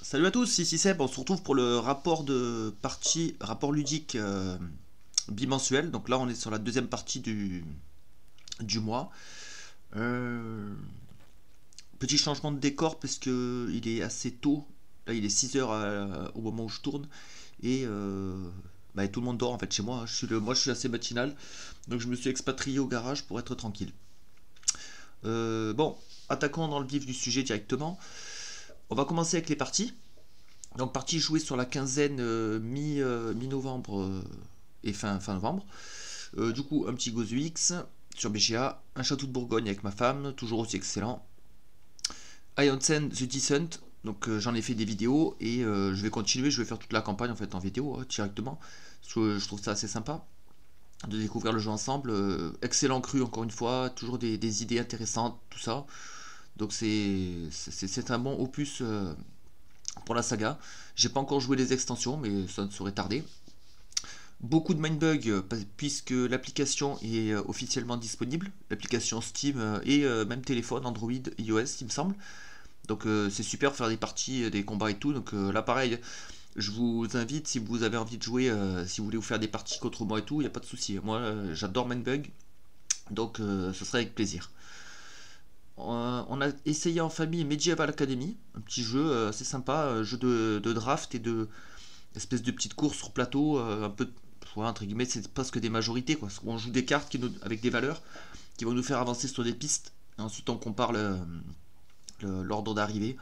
Salut à tous, ici Seb, on se retrouve pour le rapport de partie, rapport ludique bimensuel. Donc là on est sur la deuxième partie du mois. Euh, Petit changement de décor parce que il est assez tôt. Là il est 6 heures au moment où je tourne. Et tout le monde dort en fait chez moi. Moi je suis assez matinal. Donc je me suis expatrié au garage pour être tranquille. Bon, attaquons dans le vif du sujet directement. On va commencer avec les parties. Donc partie jouée sur la quinzaine mi-novembre et fin novembre. Du coup, un petit Gozu X sur BGA, un château de Bourgogne avec ma femme, toujours aussi excellent. Ionsen The Descent, donc j'en ai fait des vidéos et je vais continuer, je vais faire toute la campagne en fait en vidéo directement. Je trouve ça assez sympa de découvrir le jeu ensemble. Excellent cru encore une fois, toujours des idées intéressantes, tout ça. Donc c'est un bon opus pour la saga. J'ai pas encore joué les extensions, mais ça ne saurait tarder. Beaucoup de mindbug puisque l'application est officiellement disponible, l'application Steam et même téléphone, Android, iOS, il me semble. Donc c'est super pour faire des parties, des combats et tout. Donc là pareil, je vous invite si vous avez envie de jouer, si vous voulez vous faire des parties contre moi et tout, il n'y a pas de souci. Moi j'adore mindbug, donc ce serait avec plaisir. On a essayé en famille Medieval Academy, un petit jeu assez sympa, jeu de draft et de espèce de petite course sur plateau, un peu, ouais, entre guillemets, c'est presque des majorités, quoi. On joue des cartes avec des valeurs qui vont nous faire avancer sur des pistes, et ensuite on compare l'ordre d'arrivée.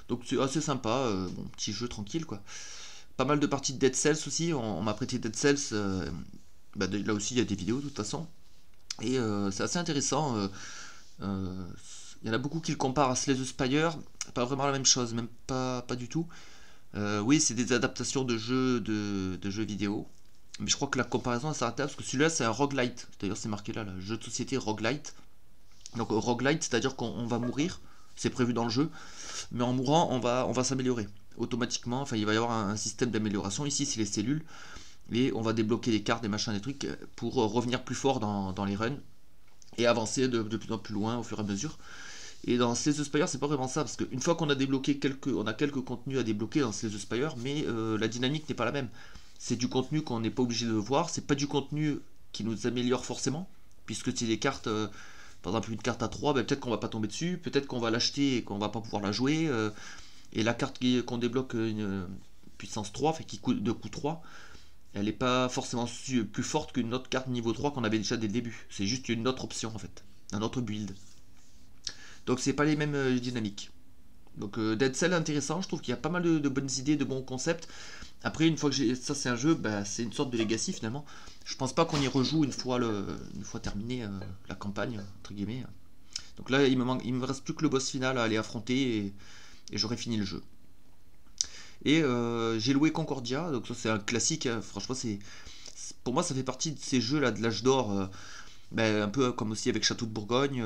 Donc c'est assez sympa, bon, petit jeu tranquille, quoi. Pas mal de parties de Dead Cells aussi, on m'a prêté Dead Cells, là aussi il y a des vidéos de toute façon, et c'est assez intéressant. Euh, il y en a beaucoup qui le comparent à Slay the Spire, pas vraiment la même chose, même pas du tout. Oui, c'est des adaptations de jeux vidéo. Mais je crois que la comparaison est s'arrête parce que celui-là c'est un roguelite. D'ailleurs c'est marqué là, jeu de société roguelite. Donc roguelite, c'est-à-dire qu'on va mourir, c'est prévu dans le jeu, mais en mourant on va s'améliorer automatiquement. Enfin il va y avoir un système d'amélioration. Ici c'est les cellules et on va débloquer des cartes, des machins, des trucs pour revenir plus fort dans les runs et avancer de plus en plus loin au fur et à mesure. Et dans Slay the Spire, c'est pas vraiment ça, parce qu'une fois qu'on a débloqué on a quelques contenus à débloquer dans Slay the Spire, mais la dynamique n'est pas la même. C'est du contenu qu'on n'est pas obligé de voir, c'est pas du contenu qui nous améliore forcément, puisque c'est des cartes, par exemple une carte à 3, peut-être qu'on va pas tomber dessus, peut-être qu'on va l'acheter et qu'on va pas pouvoir la jouer, et la carte qu'on débloque une puissance 3, fait qui coûte de coût 3, elle n'est pas forcément plus forte qu'une autre carte niveau 3 qu'on avait déjà dès le début. C'est juste une autre option en fait, un autre build. Donc c'est pas les mêmes dynamiques. Donc Dead Cell intéressant, je trouve qu'il y a pas mal de bonnes idées, de bons concepts. Après une fois que j'ai ça c'est un jeu, c'est une sorte de legacy finalement. Je pense pas qu'on y rejoue une fois terminé la campagne entre guillemets. Donc là il me reste plus que le boss final à aller affronter et j'aurai fini le jeu. Et j'ai loué Concordia, donc ça c'est un classique. Hein. Franchement pour moi ça fait partie de ces jeux là de l'âge d'or, un peu comme aussi avec Château de Bourgogne.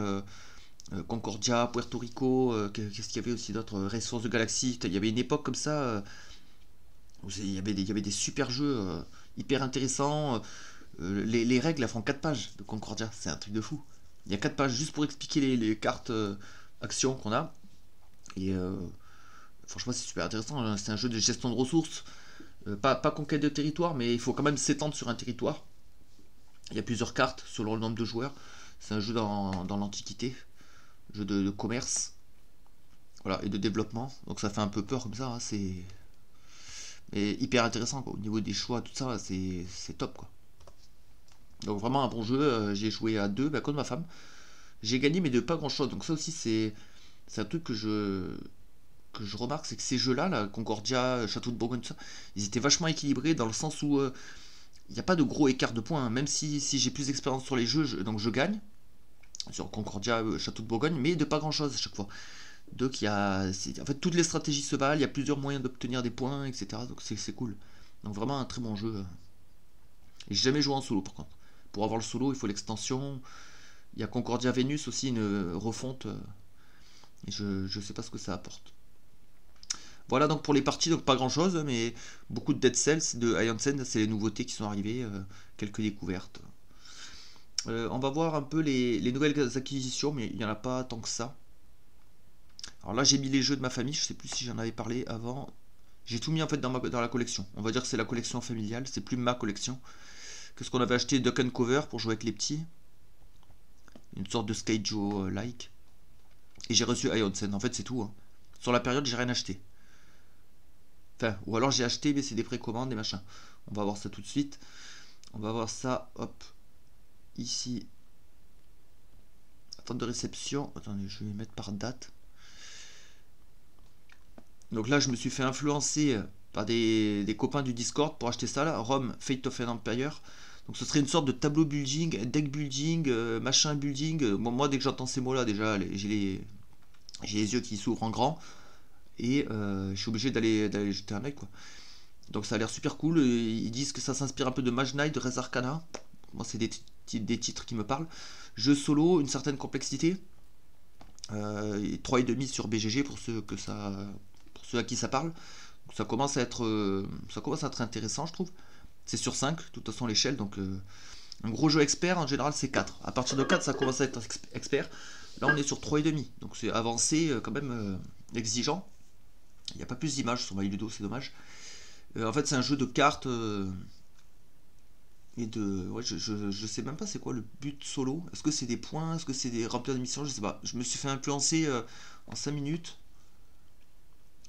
Concordia, Puerto Rico, qu'est-ce qu'il y avait aussi d'autres, Ressources de Galaxie. Il y avait une époque comme ça où il y avait des super jeux hyper intéressants. Les règles elles font 4 pages de Concordia, c'est un truc de fou. Il y a 4 pages juste pour expliquer les cartes actions qu'on a. Et franchement, c'est super intéressant. Hein. C'est un jeu de gestion de ressources. Pas conquête de territoire, mais il faut quand même s'étendre sur un territoire. Il y a plusieurs cartes selon le nombre de joueurs. C'est un jeu dans l'Antiquité, jeu de commerce, voilà, et de développement. Donc ça fait un peu peur comme ça. Hein, c'est mais hyper intéressant quoi. Au niveau des choix, tout ça, c'est top quoi. Donc vraiment un bon jeu. J'ai joué à deux, contre ma femme. J'ai gagné mais de pas grand chose. Donc ça aussi c'est un truc que je remarque, c'est que ces jeux-là, là, Concordia, Château de Bourgogne, tout ça, ils étaient vachement équilibrés dans le sens où il n'y a pas de gros écart de points. Hein. Même si j'ai plus d'expérience sur les jeux, donc je gagne sur Concordia, Château de Bourgogne, mais de pas grand-chose à chaque fois. Donc en fait toutes les stratégies se valent, il y a plusieurs moyens d'obtenir des points, etc. Donc c'est cool. Donc vraiment un très bon jeu. Et j'ai jamais joué en solo par contre. Pour avoir le solo, il faut l'extension. Il y a Concordia Venus aussi, une refonte. Et je sais pas ce que ça apporte. Voilà donc pour les parties, donc pas grand chose, mais beaucoup de Dead Cells, de Ionsen, c'est les nouveautés qui sont arrivées, quelques découvertes. On va voir un peu les nouvelles acquisitions, mais il n'y en a pas tant que ça. Alors là, j'ai mis les jeux de ma famille, je sais plus si j'en avais parlé avant. J'ai tout mis en fait dans la collection. On va dire que c'est la collection familiale, c'est plus ma collection. Qu'est-ce qu'on avait acheté? Duck and Cover pour jouer avec les petits. Une sorte de Skate Joe-like. Et j'ai reçu Ionsen, en fait c'est tout. Hein. Sur la période, j'ai rien acheté. Enfin, ou alors j'ai acheté, mais c'est des précommandes et machin. On va voir ça tout de suite. On va voir ça, hop, ici. Attente de réception. Attendez, je vais mettre par date. Donc là, je me suis fait influencer par des copains du Discord pour acheter ça là. Rome, Fate of an Empire. Donc ce serait une sorte de tableau building, deck building, machin building. Bon, moi, dès que j'entends ces mots-là, déjà, j'ai les yeux qui s'ouvrent en grand. Et je suis obligé d'aller jeter un œil, quoi. Donc ça a l'air super cool. Ils disent que ça s'inspire un peu de Mage Knight, de Res Arcana. Moi, c'est des titres qui me parlent. Jeu solo, une certaine complexité. 3,5 sur BGG pour ceux à qui ça parle. Donc ça commence à être intéressant, je trouve. C'est sur 5, de toute façon l'échelle, donc un gros jeu expert en général c'est 4. À partir de 4 ça commence à être expert. Là on est sur 3,5, donc c'est avancé quand même exigeant. Il n'y a pas plus d'images sur My Ludo, c'est dommage. En fait c'est un jeu de cartes et de... Ouais, je sais même pas c'est quoi le but solo. Est-ce que c'est des points? Est-ce que c'est des remplir de missions? Je sais pas. Je me suis fait influencer en 5 minutes.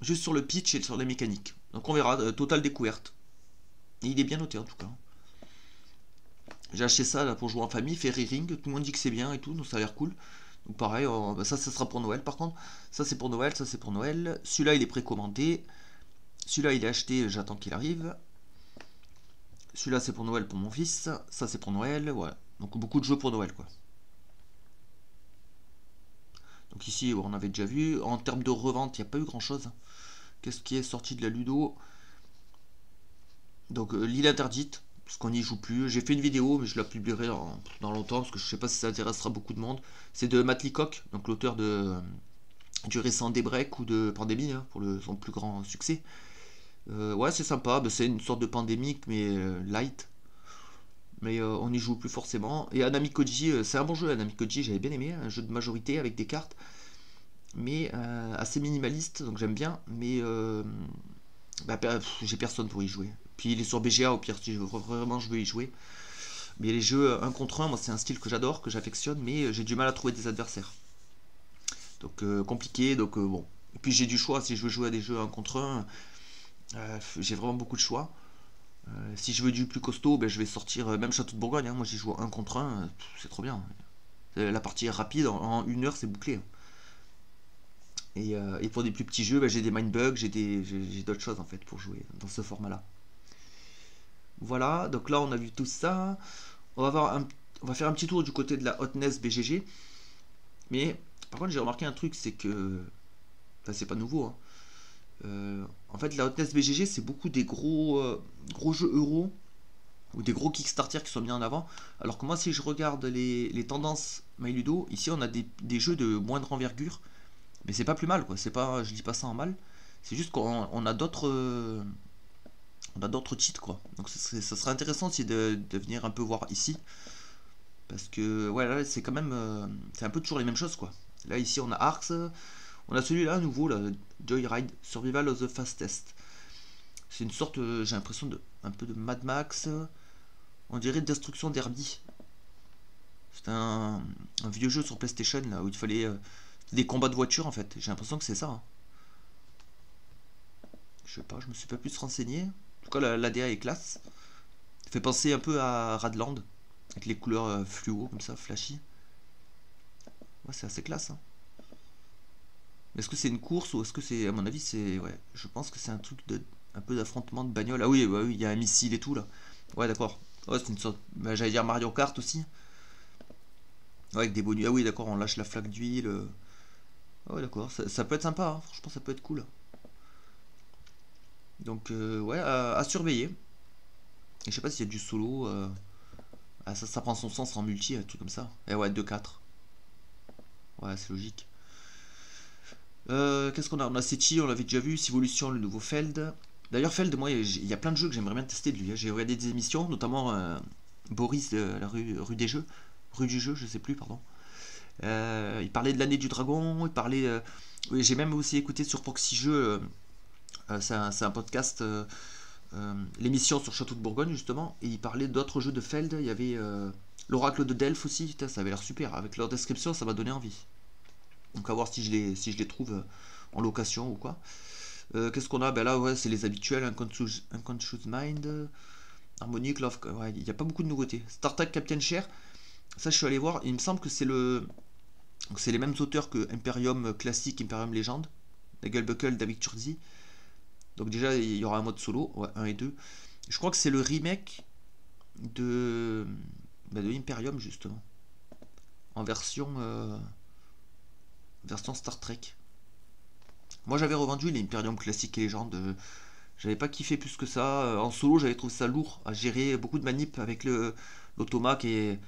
Juste sur le pitch et sur les mécaniques. Donc on verra, totale découverte. Et il est bien noté en tout cas. J'ai acheté ça là, pour jouer en famille, Fairy Ring, tout le monde dit que c'est bien et tout, donc ça a l'air cool. Donc pareil, bah ça sera pour Noël par contre. Ça c'est pour Noël, ça c'est pour Noël. Celui-là il est précommandé. Celui-là il est acheté, j'attends qu'il arrive. Celui-là c'est pour Noël pour mon fils. Ça c'est pour Noël, voilà. Donc beaucoup de jeux pour Noël quoi. Donc ici on avait déjà vu. En termes de revente, il n'y a pas eu grand chose. Qu'est-ce qui est sorti de la Ludo? Donc l'île interdite, parce qu'on n'y joue plus. J'ai fait une vidéo, mais je la publierai dans longtemps, parce que je sais pas si ça intéressera beaucoup de monde. C'est de Matt Leacock, donc l'auteur du récent Daybreak ou de Pandémie, hein, pour son plus grand succès. Ouais, c'est sympa, bah, c'est une sorte de pandémique, mais light. Mais on n'y joue plus forcément. Et Anami Koji, c'est un bon jeu, Anami Koji, j'avais bien aimé, un jeu de majorité avec des cartes, mais assez minimaliste, donc j'aime bien, mais bah, j'ai personne pour y jouer. Puis il est sur BGA au pire si vraiment je veux y jouer. Mais les jeux 1 contre 1, moi c'est un style que j'adore, que j'affectionne, mais j'ai du mal à trouver des adversaires. Donc compliqué, donc bon. Et puis j'ai du choix, si je veux jouer à des jeux 1 contre 1, j'ai vraiment beaucoup de choix. Si je veux du plus costaud, ben, je vais sortir même Château de Bourgogne, hein. Moi j'y joue 1 contre 1, c'est trop bien. La partie est rapide, en 1 heure c'est bouclé. Et pour des plus petits jeux, ben, j'ai des Mindbug, j'ai d'autres choses en fait pour jouer dans ce format-là. Voilà, donc là on a vu tout ça. On va faire un petit tour du côté de la hotness BGG. Mais par contre j'ai remarqué un truc, c'est que... Enfin c'est pas nouveau. Hein. En fait la hotness BGG c'est beaucoup des gros jeux euros ou des gros Kickstarter qui sont mis en avant. Alors que moi si je regarde les tendances MyLudo, ici on a des jeux de moindre envergure. Mais c'est pas plus mal quoi, c'est pas, je dis pas ça en mal. C'est juste qu'on a d'autres... on a d'autres titres quoi. Donc ça serait intéressant aussi de venir un peu voir ici. Parce que ouais là c'est quand même c'est un peu toujours les mêmes choses quoi. Là ici on a Arx, on a celui-là nouveau là, Joyride, Survival of the Fastest. C'est une sorte, j'ai l'impression de un peu de Mad Max. On dirait Destruction Derby. C'est un vieux jeu sur PlayStation là où il fallait des combats de voitures en fait. J'ai l'impression que c'est ça. Hein. Je sais pas, je me suis pas plus renseigné. En tout cas l'ADA est classe. Ça fait penser un peu à Radland. Avec les couleurs fluo comme ça, flashy. Ouais, c'est assez classe. Hein. Est-ce que c'est une course ou est-ce que c'est... À mon avis, c'est... Ouais, je pense que c'est un truc de... Un peu d'affrontement de bagnole. Ah oui, bah oui, il y a un missile et tout là. Ouais, d'accord. Ouais, c'est une sorte... Bah, j'allais dire Mario Kart aussi. Ouais, avec des bonus. Ah oui, d'accord, on lâche la flaque d'huile. Ah ouais, d'accord. Ça peut être sympa, hein. Franchement, ça peut être cool. Donc, ouais, à surveiller. Et je sais pas s'il y a du solo... Ah, ça prend son sens en multi, un truc comme ça. Et ouais, 2-4. Ouais, c'est logique. Qu'est-ce qu'on a? On a Sechi, on l'avait déjà vu. Sivolution, le nouveau Feld. D'ailleurs, Feld, moi, il y a plein de jeux que j'aimerais bien tester de lui. Hein. J'ai regardé des émissions, notamment Boris de la rue des Jeux. Rue du Jeu, je sais plus, pardon. Il parlait de l'année du dragon, il parlait... oui, j'ai même aussi écouté sur Proxy Jeux, c'est un podcast, l'émission sur Château de Bourgogne justement, et il parlait d'autres jeux de Feld, il y avait l'Oracle de Delphes aussi, putain, ça avait l'air super, avec leur description ça m'a donné envie. Donc à voir si je les trouve en location ou quoi. Qu'est-ce qu'on a? Ben là, ouais, c'est les habituels, Unconscious Mind, Harmonic, Love, ouais, il n'y a pas beaucoup de nouveautés. Star Trek Captain Cher, ça je suis allé voir, il me semble que c'est les mêmes auteurs que Imperium classique, Imperium Légende, Nigel Buckle, David Turzi. Donc déjà, il y aura un mode solo, ouais, 1 et 2. Je crois que c'est le remake de, de Imperium, justement. En version Star Trek. Moi, j'avais revendu les Imperium classiques et légende. J'avais pas kiffé plus que ça. En solo, j'avais trouvé ça lourd à gérer. Beaucoup de manip avec l'automa qui est...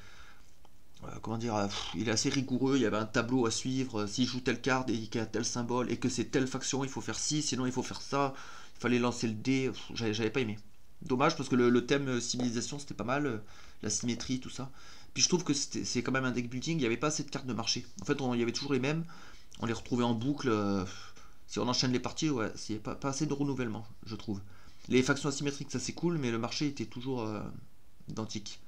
comment dire, il est assez rigoureux, il y avait un tableau à suivre, s'il joue telle carte et qu'il y a tel symbole et que c'est telle faction, il faut faire ci, sinon il faut faire ça, il fallait lancer le dé, j'avais pas aimé. Dommage parce que le thème civilisation c'était pas mal, la symétrie, tout ça. Puis je trouve que c'est quand même un deck building, il n'y avait pas assez de cartes de marché. En fait, il y avait toujours les mêmes, on les retrouvait en boucle, si on enchaîne les parties, ouais, c'est pas assez de renouvellement, je trouve. Les factions asymétriques, ça c'est cool, mais le marché était toujours identique.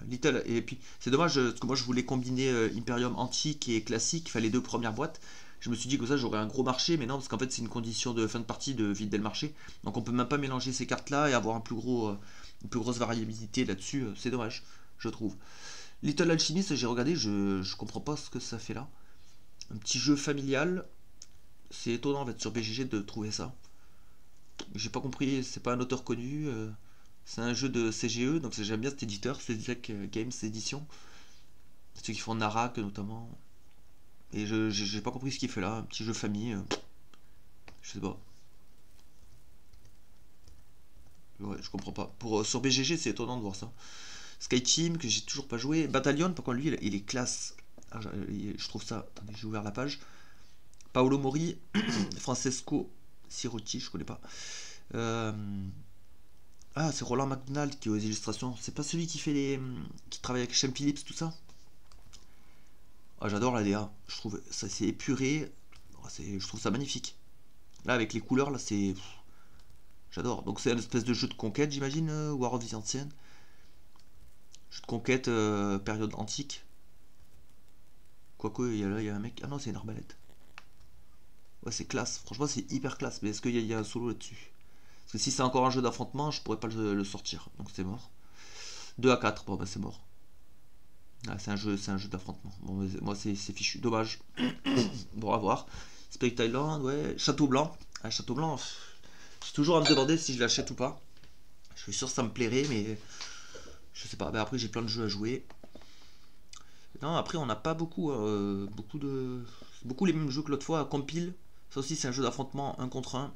Little, et puis c'est dommage parce que moi je voulais combiner Imperium antique et classique, enfin les deux premières boîtes. Je me suis dit que ça j'aurais un gros marché, mais non, parce qu'en fait c'est une condition de fin de partie de vider le marché. Donc on peut même pas mélanger ces cartes là et avoir une plus grosse variabilité là-dessus. C'est dommage, je trouve. Little Alchemist, j'ai regardé, je comprends pas ce que ça fait là. Un petit jeu familial, c'est étonnant en fait sur BGG de trouver ça. J'ai pas compris, c'est pas un auteur connu. C'est un jeu de CGE, donc j'aime bien cet éditeur, Cedric Games Edition. C'est ceux qui font Narak notamment. Et j'ai pas compris ce qu'il fait là, un petit jeu famille. Je sais pas. Ouais, je comprends pas. Sur BGG, c'est étonnant de voir ça. Sky Team, que j'ai toujours pas joué. Battalion, par contre, lui, il est classe. Ah, je trouve ça. Attendez, j'ai ouvert la page. Paolo Mori, Francesco Cirotti, je connais pas. Euh, Ah, c'est Roland McDonald qui est aux illustrations. C'est pas celui qui fait qui travaille avec Shem Phillips, tout ça? Ah, j'adore la DA. Je trouve ça c'est épuré. Ah, je trouve ça magnifique. Là, avec les couleurs, là, c'est. J'adore. Donc, c'est une espèce de jeu de conquête, j'imagine, War of the Ancients. Jeu de conquête, période antique. Quoique, là, il y a un mec. Ah non, c'est une arbalète. Ouais, c'est classe. Franchement, c'est hyper classe. Mais est-ce qu'il y a un solo là-dessus? Parce que si c'est encore un jeu d'affrontement, je pourrais pas le sortir. Donc, c'est mort. 2 à 4, bon, bah, c'est mort. Ah, c'est un jeu d'affrontement. Bon, moi, c'est fichu. Dommage. Bon, à voir. Spirit Island, ouais. Château Blanc. Ah, Château Blanc, je suis toujours à me demander si je l'achète ou pas. Je suis sûr que ça me plairait, mais je sais pas. Bah, après, j'ai plein de jeux à jouer. Non, après, on n'a pas beaucoup. Beaucoup les mêmes jeux que l'autre fois. Compile. Ça aussi, c'est un jeu d'affrontement un contre un.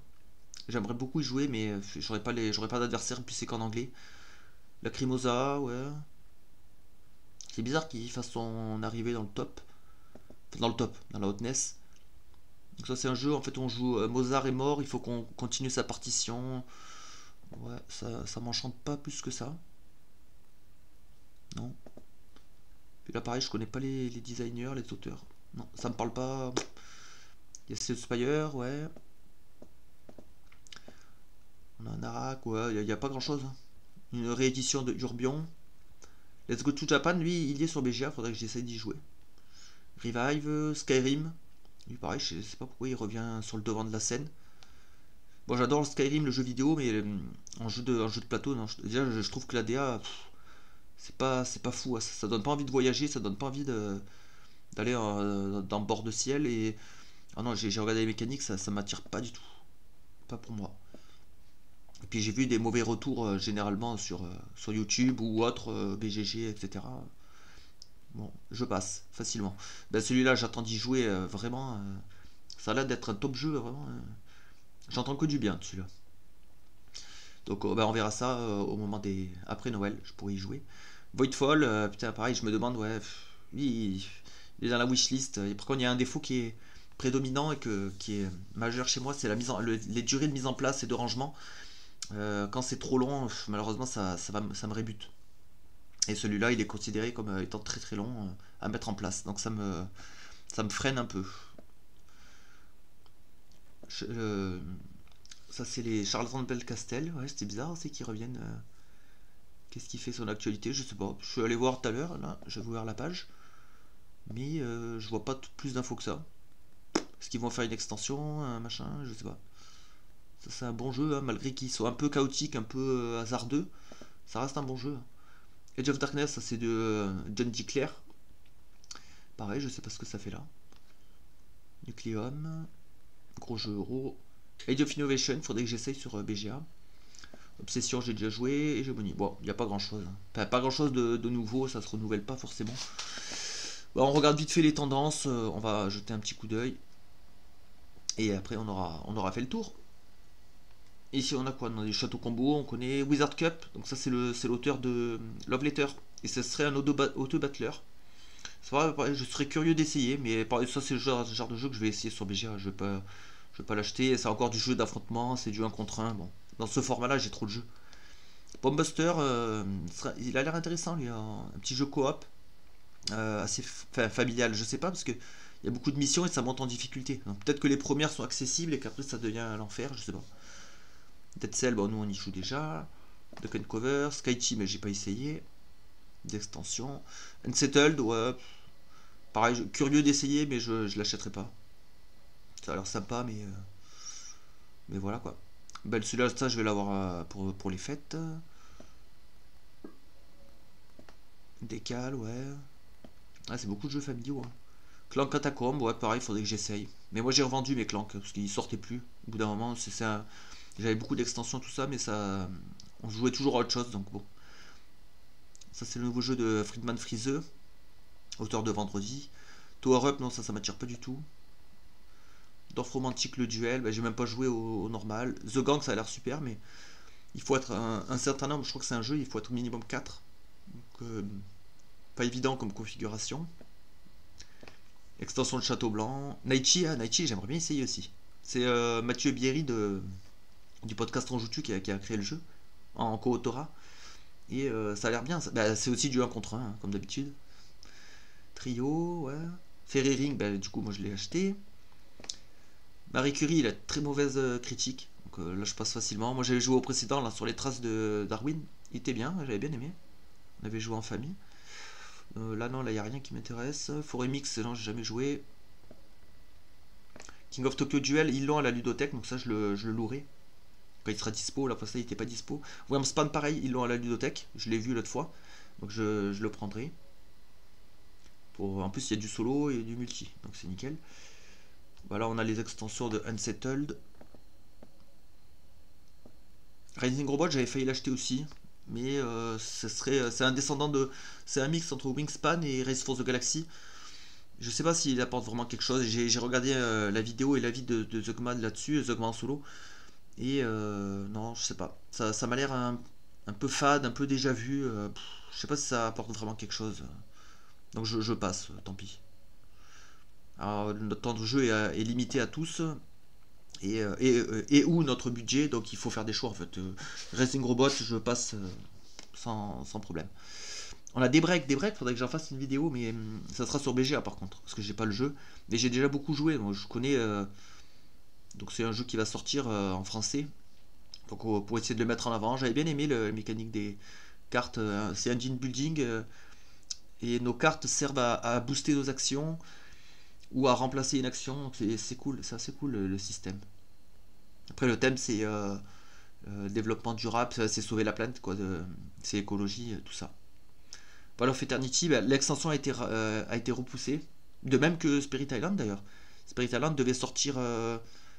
J'aimerais beaucoup y jouer, mais j'aurais pas d'adversaire, puis c'est qu'en anglais. La Crimosa, ouais. C'est bizarre qu'il fasse son arrivée dans le top. Enfin, dans le top, dans la hotness. Donc ça c'est un jeu, en fait on joue Mozart est mort, il faut qu'on continue sa partition. Ouais, ça m'enchante pas plus que ça. Non. Puis là pareil, je connais pas les designers, les auteurs. Non, ça me parle pas. Il y a Spire, ouais. On a un Arak, ouais, il y a pas grand chose. Une réédition de Urbion. Let's Go to Japan, lui, il y est sur BGA, faudrait que j'essaye d'y jouer. Revive, Skyrim. Lui, pareil, je sais pas pourquoi il revient sur le devant de la scène. Bon, j'adore le Skyrim, le jeu vidéo, mais en jeu de plateau, non, déjà, je trouve que la DA, c'est pas fou. Hein, ça donne pas envie de voyager, ça donne pas envie d'aller dans bord de ciel. Et ah non, j'ai regardé les mécaniques, ça m'attire pas du tout. Pas pour moi. Et puis j'ai vu des mauvais retours généralement sur YouTube ou autre, BGG, etc. Bon, je passe facilement. Ben, celui-là, j'attends d'y jouer vraiment. Ça a l'air d'être un top jeu, vraiment. J'entends que du bien de celui-là. Donc ben, on verra ça au moment des. Après Noël, je pourrais y jouer. Voidfall, putain, pareil, je me demande, ouais, lui, il est dans la wishlist. Et par contre, il y a un défaut qui est prédominant et qui est majeur chez moi, c'est les durées de mise en place et de rangement. Quand c'est trop long, malheureusement, ça me rébute. Et celui-là, il est considéré comme étant très très long à mettre en place. Donc ça me freine un peu. Je- euh, Ça, c'est les charlatans de Belcastel. Ouais, c'était bizarre aussi qu'ils reviennent. Qu'est-ce qui fait son actualité? Je sais pas. Je suis allé voir tout à l'heure, là, j'ai ouvert la page. Mais je vois pas plus d'infos que ça. Est-ce qu'ils vont faire une extension, un machin? Je sais pas. Ça, c'est un bon jeu, hein, malgré qu'il soit un peu chaotique, un peu hasardeux. Ça reste un bon jeu. Age of Darkness, ça c'est de John D. Clair. Pareil, je sais pas ce que ça fait là. Nucleum, gros jeu euro. Age of Innovation, faudrait que j'essaye sur BGA. Obsession, j'ai déjà joué. Hégémonie, bon, il n'y a pas grand chose. Enfin, pas grand chose de nouveau, ça se renouvelle pas forcément. Bon, on regarde vite fait les tendances, on va jeter un petit coup d'œil. Et après, on aura fait le tour. Ici, on a quoi? On a des châteaux combo, on connaît Wizard Cup. Donc, ça, c'est l'auteur de Love Letter. Et ce serait un auto-battler. C'est vrai, je serais curieux d'essayer, mais ça, c'est le genre de jeu que je vais essayer sur BGA. Je vais pas l'acheter. C'est encore du jeu d'affrontement, c'est du 1 contre 1. Bon, dans ce format-là, j'ai trop de jeux. Bombbuster, il a l'air intéressant, lui. Un petit jeu coop, assez familial. Je sais pas, parce que il y a beaucoup de missions et ça monte en difficulté. Peut-être que les premières sont accessibles et qu'après ça devient l'enfer, je sais pas. Dead Cell, bon, nous on y joue déjà. Duck and Cover, Sky Team, mais j'ai pas essayé. D'extension. Unsettled, ouais. Pareil, curieux d'essayer, mais je l'achèterai pas. Ça a l'air sympa, mais voilà quoi. Ben, celui-là, ça, je vais l'avoir pour les fêtes. Décal, ouais. Ah, c'est beaucoup de jeux familiaux. Hein. Clank Catacomb, ouais, pareil, faudrait que j'essaye. Mais moi, j'ai revendu mes Clank, parce qu'ils sortaient plus. Au bout d'un moment, j'avais beaucoup d'extensions, tout ça, mais ça. On jouait toujours à autre chose, donc bon. Ça, c'est le nouveau jeu de Friedman Friseux, auteur de Vendredi. Tower Up, non, ça m'attire pas du tout. Dorf Romantique, le duel, bah, j'ai même pas joué au normal. The Gang, ça a l'air super, mais il faut être un certain nombre. Je crois que c'est un jeu, il faut être au minimum 4. Donc, pas évident comme configuration. Extension de Château Blanc. Naichi, j'aimerais bien essayer aussi. C'est Mathieu Bierry du podcast On Joue-Tu qui a créé le jeu en co-autorat. Et ça a l'air bien. Bah, c'est aussi du 1 contre 1, hein, comme d'habitude. Trio, ouais. Ferry Ring, bah, du coup, moi je l'ai acheté. Marie Curie, il a très mauvaise critique. Donc là, je passe facilement. Moi, j'avais joué au précédent, là, sur les traces de Darwin. Il était bien, j'avais bien aimé. On avait joué en famille. Là, non, là, il n'y a rien qui m'intéresse. Forêt Mix, non, j'ai jamais joué. King of Tokyo Duel, ils l'ont à la ludothèque, donc ça, je le louerai. Quand il sera dispo, la fois ça, il était pas dispo. Wormspan, pareil, ils l'ont à la ludothèque. Je l'ai vu l'autre fois. Donc je le prendrai. En plus, il y a du solo et du multi, donc c'est nickel. Voilà, on a les extensions de Unsettled. Rising Robot, j'avais failli l'acheter aussi, mais c'est un descendant de, c'est un mix entre Wingspan et Race for the Galaxy. Je sais pas s'il apporte vraiment quelque chose. J'ai regardé la vidéo et l'avis de Zugman là-dessus, Zugman en solo, et non, je sais pas. Ça m'a l'air un peu fade, un peu déjà vu. Je sais pas si ça apporte vraiment quelque chose. Donc je passe, tant pis. Alors, notre temps de jeu est limité à tous. Et où notre budget, donc il faut faire des choix en fait. Racing Robot, je passe sans problème. On a des breaks, faudrait que j'en fasse une vidéo, mais ça sera sur BGA par contre, parce que j'ai pas le jeu. Mais j'ai déjà beaucoup joué, donc je connais. Donc c'est un jeu qui va sortir en français. Donc pour essayer de le mettre en avant, j'avais bien aimé la mécanique des cartes. C'est engine building et nos cartes servent à booster nos actions ou à remplacer une action. Donc c'est cool, c'est assez cool le système. Après le thème c'est développement durable, c'est sauver la planète, quoi, c'est écologie, tout ça. Voilà, of Eternity, bah, l'extension a été repoussée, de même que Spirit Island d'ailleurs. Spirit Island devait sortir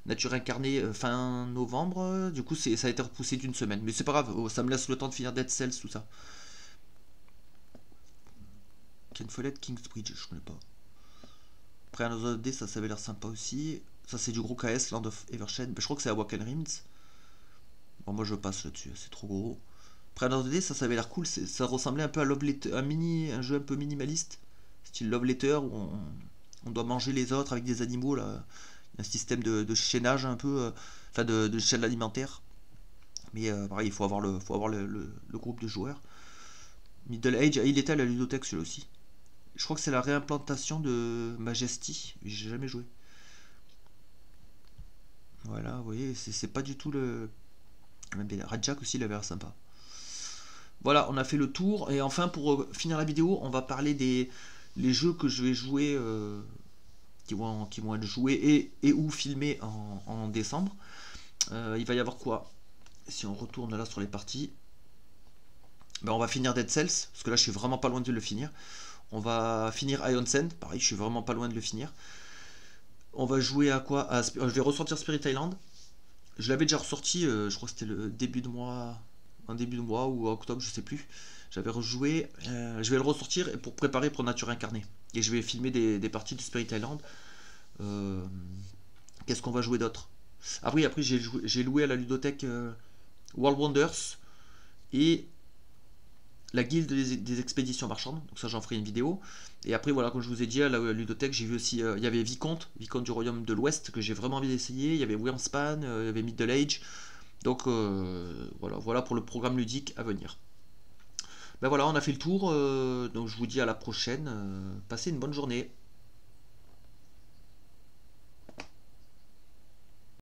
Nature Incarnée fin novembre, du coup ça a été repoussé d'une semaine. Mais c'est pas grave, ça me laisse le temps de finir Dead Cells, tout ça. Ken Follett, Kingsbridge, je connais pas. Après Another Day, ça avait l'air sympa aussi. Ça c'est du gros KS, Land of Evershed, bah, je crois que c'est à Wacken Rims. Bon, moi je passe là-dessus, c'est trop gros. Après Another Day, ça avait l'air cool, ça ressemblait un peu à Love Letter, un jeu un peu minimaliste, style Love Letter, où on doit manger les autres avec des animaux, là. Un système de chaînage un peu, enfin de chaîne alimentaire. Mais pareil, il faut avoir le groupe de joueurs. Middle Age, ah, il était à la ludothèque celui-là aussi. Je crois que c'est la réimplantation de Majesty, j'ai jamais joué. Voilà, vous voyez, c'est pas du tout le... Rajak aussi, il avait l'air sympa. Voilà, on a fait le tour. Et enfin, pour finir la vidéo, on va parler des les jeux que je vais jouer, qui vont être joués et ou filmés en décembre. Il va y avoir quoi? Si on retourne là sur les parties, ben, on va finir Dead Cells, parce que là je suis vraiment pas loin de le finir. On va finir Ion Sand, pareil, je suis vraiment pas loin de le finir. On va jouer à quoi? Je vais ressortir Spirit Island. Je l'avais déjà ressorti, je crois que c'était le début de mois, un début de mois ou octobre, je sais plus. J'avais rejoué, je vais le ressortir pour préparer pour Nature Incarnée. Et je vais filmer des parties de Spirit Island. Euh, Qu'est-ce qu'on va jouer d'autre? Ah oui, après j'ai loué à la ludothèque World Wonders et la guilde des expéditions marchandes. Donc ça j'en ferai une vidéo. Et après voilà, comme je vous ai dit, à la ludothèque j'ai vu aussi, il y avait Vicomte du Royaume de l'Ouest que j'ai vraiment envie d'essayer. Il y avait Wingspan, il y avait Middle Age. Donc voilà pour le programme ludique à venir. Ben voilà, on a fait le tour. Donc je vous dis à la prochaine. Passez une bonne journée.